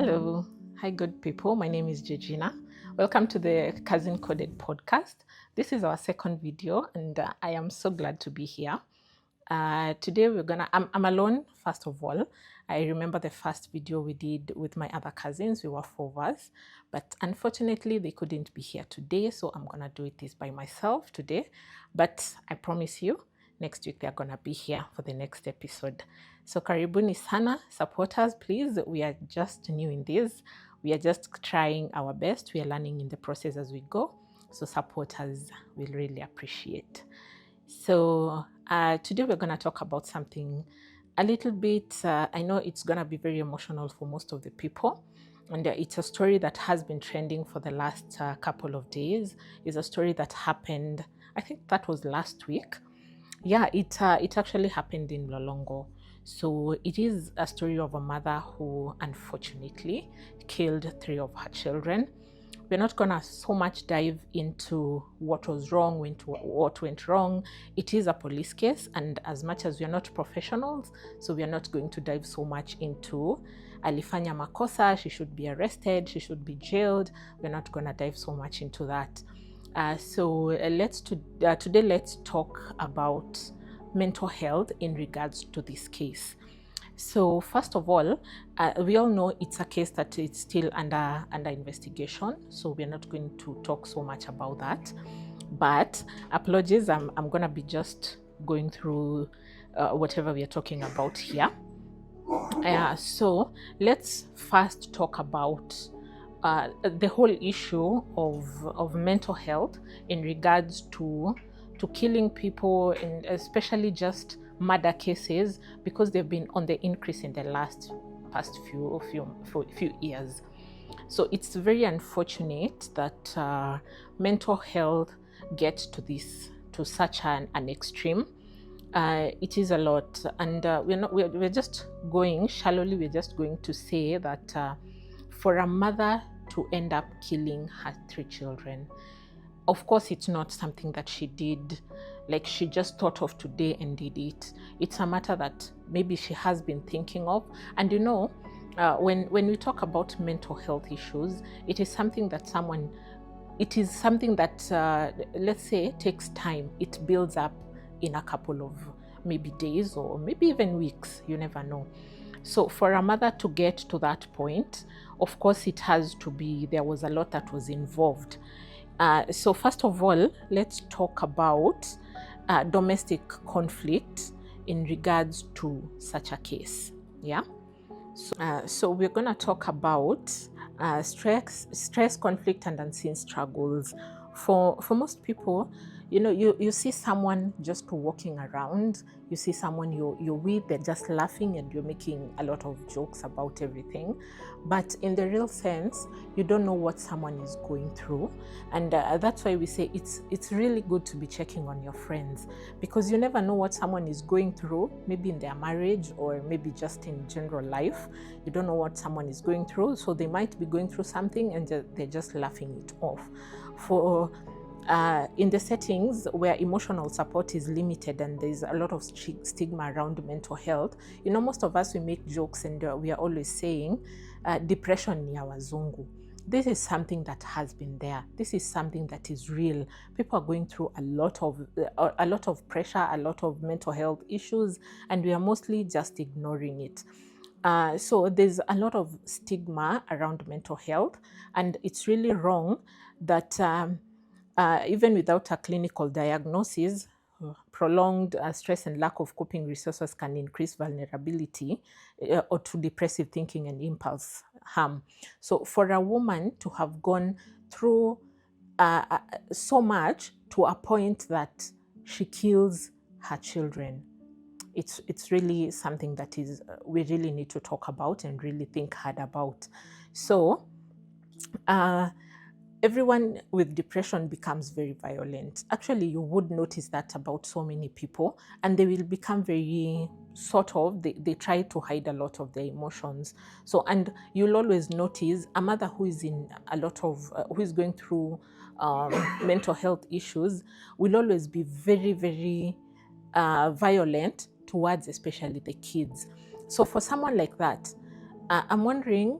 Hello. Hi, good people. My name is Georgina. Welcome to the Cousin Coded podcast. This is our second video, and I am so glad to be here. Today I'm alone, first of all. I remember the first video we did with my other cousins. We were 4 of us, but unfortunately they couldn't be here today, so I'm gonna do this by myself today. But I promise you, next week they're gonna be here for the next episode. So karibuni sana, supporters, please. We are just new in this. We are just trying our best. We are learning in the process as we go. So supporters will really appreciate. So today we're going to talk about something a little bit, I know it's going to be very emotional for most of the people. And it's a story that has been trending for the last couple of days. It's a story that happened, I think that was last week. Yeah, it actually happened in Lolongo. So it is a story of a mother who unfortunately killed 3 of her children. We're not gonna so much dive into what was wrong, what went wrong. It is a police case, and as much as we are not professionals, so we are not going to dive so much into alifanya makosa, she should be arrested, she should be jailed. We're not gonna dive so much into that. Today let's talk about mental health in regards to this case. So first of all, we all know it's a case that is still under investigation, so we're not going to talk so much about that. But apologies, I'm going to be just going through whatever we are talking about here. So let's first talk about the whole issue of mental health in regards to killing people, and especially just murder cases, because they've been on the increase in the past few years. So it's very unfortunate that mental health gets to such an extreme. It is a lot, and we're just going shallowly. We're just going to say that for a mother to end up killing her 3 children, of course, it's not something that she did, like she just thought of today and did it. It's a matter that maybe she has been thinking of. And when we talk about mental health issues, it is something that let's say, takes time. It builds up in a couple of maybe days or maybe even weeks, you never know. So for a mother to get to that point, of course, there was a lot that was involved. So first of all, let's talk about domestic conflict in regards to such a case. Yeah. So we're going to talk about stress, conflict, and unseen struggles. For most people, you see someone just walking around, you see someone you're with, they're just laughing and you're making a lot of jokes about everything. But in the real sense, you don't know what someone is going through. And that's why we say it's really good to be checking on your friends, because you never know what someone is going through, maybe in their marriage or maybe just in general life. You don't know what someone is going through. So they might be going through something and they're just laughing it off. In the settings where emotional support is limited and there's a lot of stigma around mental health, most of us, we make jokes and we are always saying depression ni ya wazungu. This is something that has been there. This is something that is real. People are going through a lot of pressure, a lot of mental health issues, and we are mostly just ignoring it. So there's a lot of stigma around mental health, and it's really wrong that even without a clinical diagnosis, prolonged stress and lack of coping resources can increase vulnerability or to depressive thinking and impulse harm. So for a woman to have gone through so much to a point that she kills her children, it's really something that we really need to talk about and really think hard about. So everyone with depression becomes very violent. Actually, you would notice that about so many people, and they will become very they try to hide a lot of their emotions. So, and you'll always notice a mother who is who is going through mental health issues will always be very, very violent towards especially the kids. So for someone like that, I'm wondering,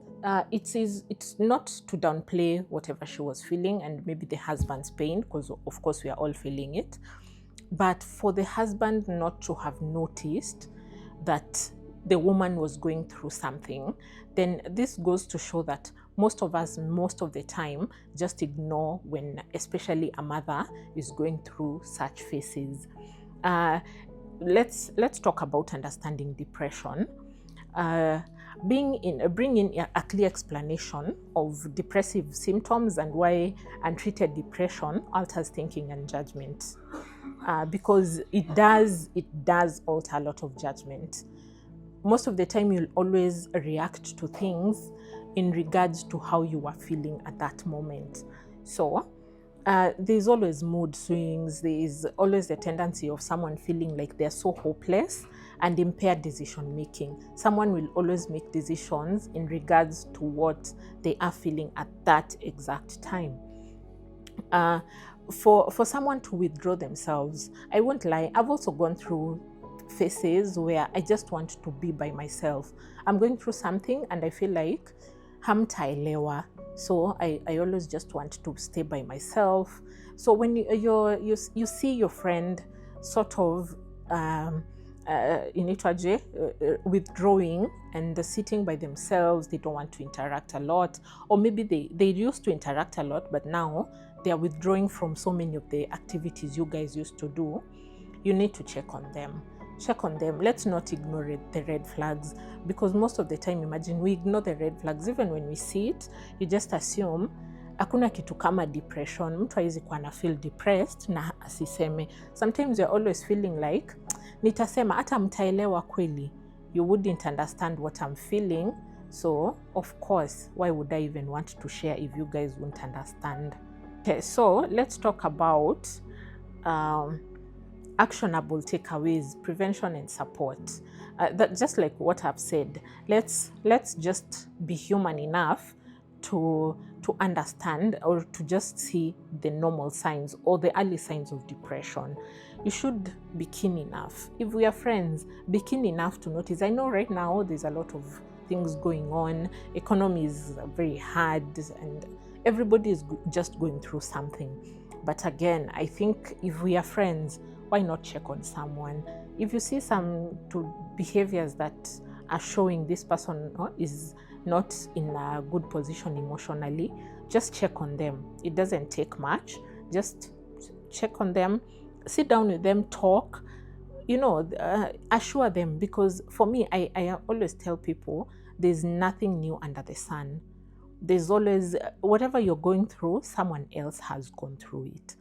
it's not to downplay whatever she was feeling and maybe the husband's pain, because of course we are all feeling it, but for the husband not to have noticed that the woman was going through something, then this goes to show that most of us, most of the time, just ignore when especially a mother is going through such phases. Let's talk about understanding depression. Bring in a clear explanation of depressive symptoms and why untreated depression alters thinking and judgment, because it does alter a lot of judgment. Most of the time you'll always react to things in regards to how you are feeling at that moment. So there's always mood swings. There is always the tendency of someone feeling like they're so hopeless and impaired decision making. Someone will always make decisions in regards to what they are feeling at that exact time. For someone to withdraw themselves, I won't lie, I've also gone through phases where I just want to be by myself. I'm going through something and I feel like hamtaelewa, so I always just want to stay by myself. So when you see your friend sort of withdrawing and sitting by themselves, they don't want to interact a lot, or maybe they used to interact a lot but now they are withdrawing from so many of the activities you guys used to do, you need to check on them. Let's not ignore the red flags, because most of the time, imagine, we ignore the red flags. Even when we see it, you just assume hakuna kitu kama depression. Mtu haizi kuwa na feel depressed na asiseme. Sometimes you're always feeling like nitasema hata mtaelewa kweli. You wouldn't understand what I'm feeling. So, of course, why would I even want to share if you guys won't understand? Okay, so let's talk about actionable takeaways, prevention and support. That just like what I've said, let's just be human enough to understand or to just see the normal signs or the early signs of depression. You should be keen enough. If we are friends, be keen enough to notice. I know right now there's a lot of things going on. Economy is very hard and everybody is just going through something. But again, I think if we are friends, why not check on someone? If you see some behaviors that are showing this person is not in a good position emotionally, just check on them. It doesn't take much. Just check on them, sit down with them, talk, assure them. Because for me, I always tell people there's nothing new under the sun. There's always, whatever you're going through, someone else has gone through it.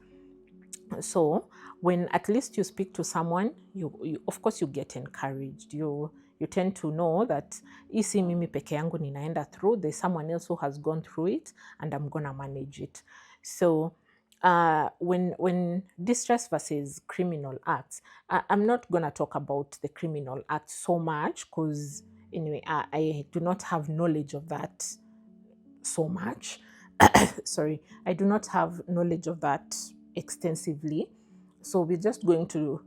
So when at least you speak to someone, you of course you get encouraged. You tend to know that isi mimi peke yangu ninaenda through, there's someone else who has gone through it and I'm gonna manage it. So when distress versus criminal acts, I'm not gonna talk about the criminal acts so much because anyway, I do not have knowledge of that so much. Sorry, I do not have knowledge of that extensively. So we're just going to,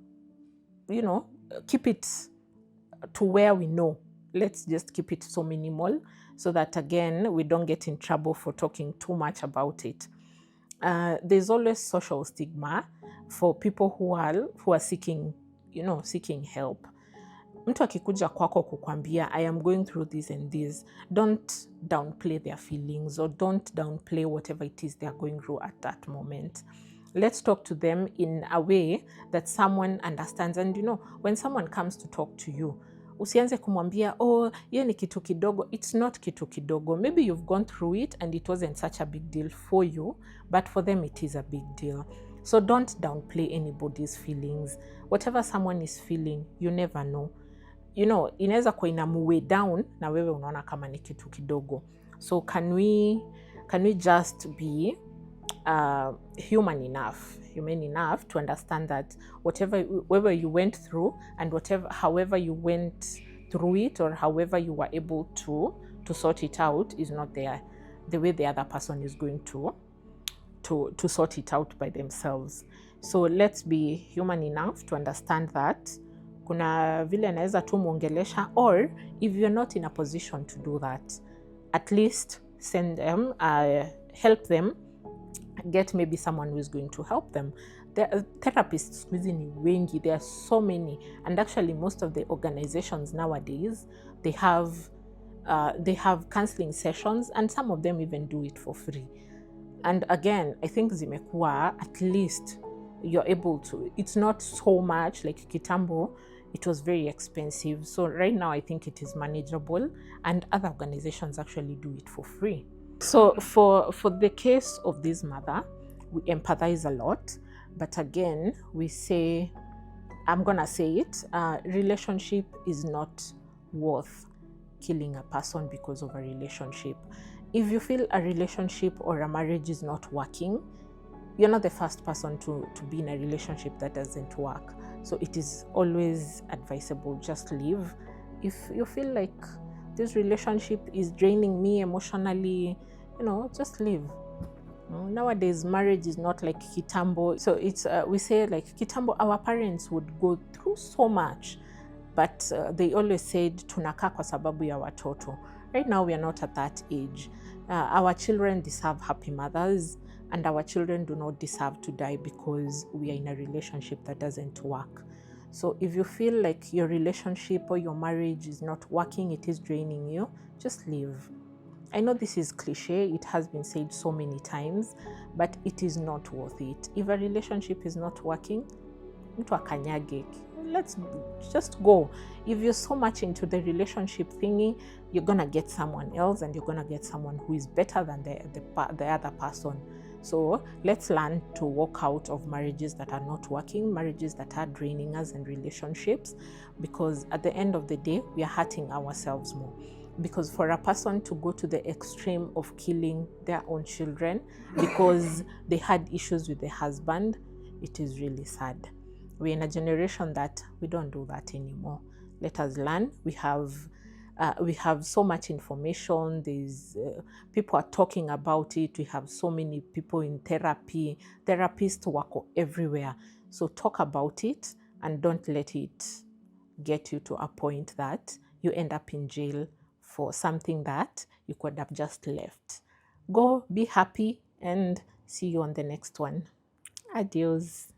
keep it to where we know. Let's just keep it so minimal so that, again, we don't get in trouble for talking too much about it. There's always social stigma for people who are seeking help. Mtu akikuja kwako kukwambia, I am going through this and this, don't downplay their feelings or don't downplay whatever it is they're going through at that moment. Let's talk to them in a way that someone understands. And when someone comes to talk to you, usianze kumwambia, hiyo ni kitu kidogo. It's not kitu kidogo. Maybe you've gone through it and it wasn't such a big deal for you, but for them it is a big deal. So don't downplay anybody's feelings. Whatever someone is feeling, you never know. Inaweza kuwa inamuwe down na wewe unaona kama ni kitu kidogo. So can we just be humane enough to understand that whatever you went through and however you went through it or however you were able to sort it out is not the way the other person is going to sort it out by themselves. So let's be human enough to understand that kuna vile naweza tu muongelesha, or if you're not in a position to do that, at least send them, help them get maybe someone who is going to help them. The therapists ni wengi, there are so many, and actually most of the organizations nowadays, they have counseling sessions, and some of them even do it for free. And again, I think zimekuwa, at least you're able to, it's not so much like kitambo, it was very expensive. So right now I think it is manageable, and other organizations actually do it for free. So for the case of this mother, we empathize a lot, but again, we say, I'm gonna say it, relationship is not worth killing a person because of a relationship. If you feel a relationship or a marriage is not working, you're not the first person to be in a relationship that doesn't work. So it is always advisable, just leave. If you feel like this relationship is draining me emotionally, just leave. Nowadays, marriage is not like kitambo. So it's we say like kitambo, our parents would go through so much, but they always said tunakaa kwa sababu ya watoto. Right now, we are not at that age. Our children deserve happy mothers, and our children do not deserve to die because we are in a relationship that doesn't work. So if you feel like your relationship or your marriage is not working, it is draining you, just leave. I know this is cliche, it has been said so many times, but it is not worth it. If a relationship is not working, mtu akanyage, let's just go. If you're so much into the relationship thingy, you're gonna get someone else, and you're gonna get someone who is better than the other person. So let's learn to walk out of marriages that are not working, marriages that are draining us, and relationships, because at the end of the day, we are hurting ourselves more. Because for a person to go to the extreme of killing their own children because they had issues with the husband, it is really sad. We're in a generation that we don't do that anymore. Let us learn. We have so much information. There's people are talking about it. We have so many people in therapy. Therapists work everywhere. So talk about it, and don't let it get you to a point that you end up in jail for something that you could have just left. Go, be happy, and see you on the next one. Adios.